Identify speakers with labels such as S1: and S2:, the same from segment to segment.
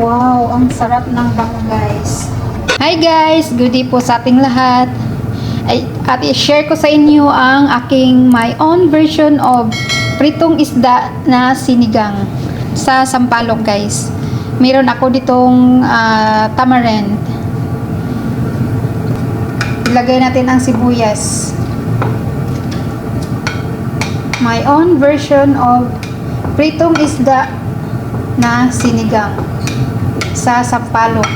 S1: Wow, ang sarap ng bango guys. Hi guys, good day po sa ating lahat. At i-share ko sa inyo ang aking my own version of pritong isda na sinigang sa sampalok guys. Meron ako ditong tamarind. Ilagay natin ang sibuyas. My own version of pritong isda na sinigang sa sampalok.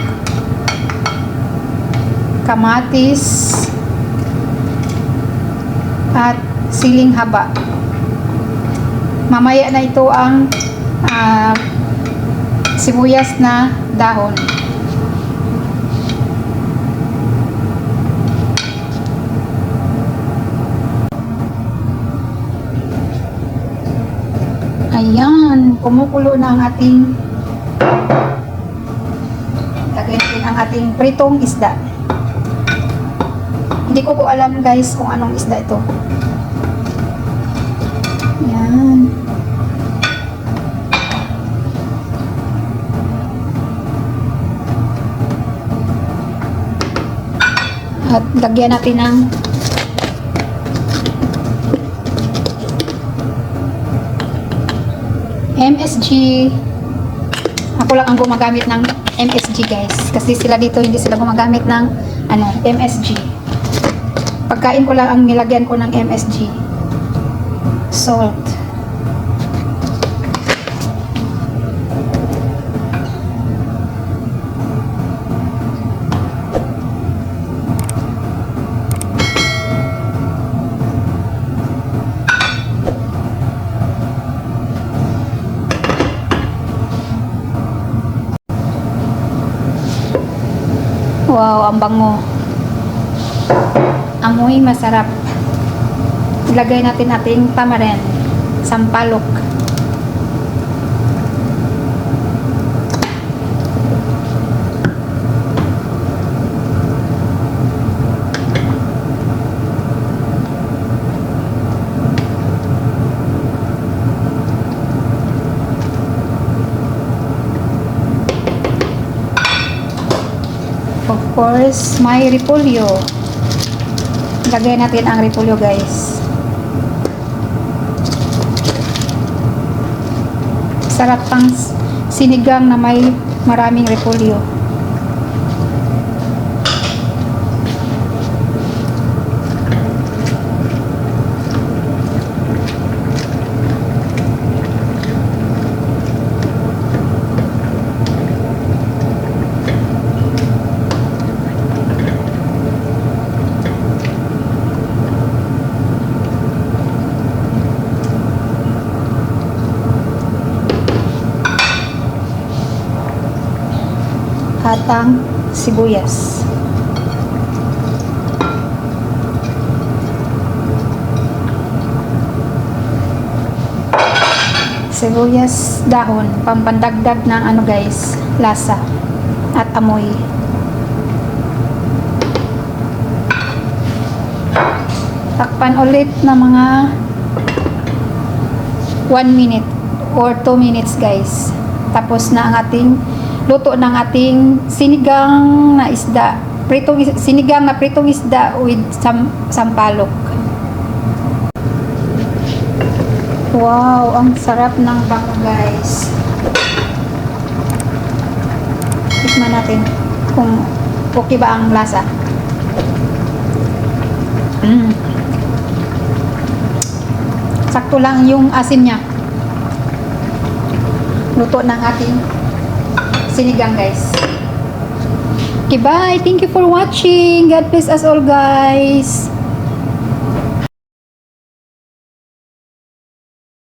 S1: Kamatis at siling haba. Mamaya na ito ang sibuyas na dahon. Ayan, kumukulo na ang ating lagay natin ang ating pritong isda. Hindi ko po alam guys kung anong isda ito. Ayan. At lagyan natin ng MSG. Ako lang ang gumagamit ng MSG guys. Kasi sila dito hindi sila gumagamit ng MSG. Pagkain ko lang ang nilagyan ko ng MSG. Salt. Wow, ang bango. Amoy masarap. Ilagay natin ating tamarind, sampalok. Of course, may repolyo. Lagay natin ang repolyo guys. Sarap pang sinigang na may maraming repolyo. At ang sibuyas. Sibuyas dahon, pampandagdag ng guys, lasa at amoy. Takpan ulit na mga 1 minute or 2 minutes guys. Tapos na ang ating luto ng ating sinigang na isda. Sinigang na pritong isda with sampalok. Wow, ang sarap ng bango guys. Tikman natin kung okay ba ang lasa. Sakto lang yung asin niya. Luto ng ating sinigang guys. Okay, bye. Thank you for watching. God bless us all guys.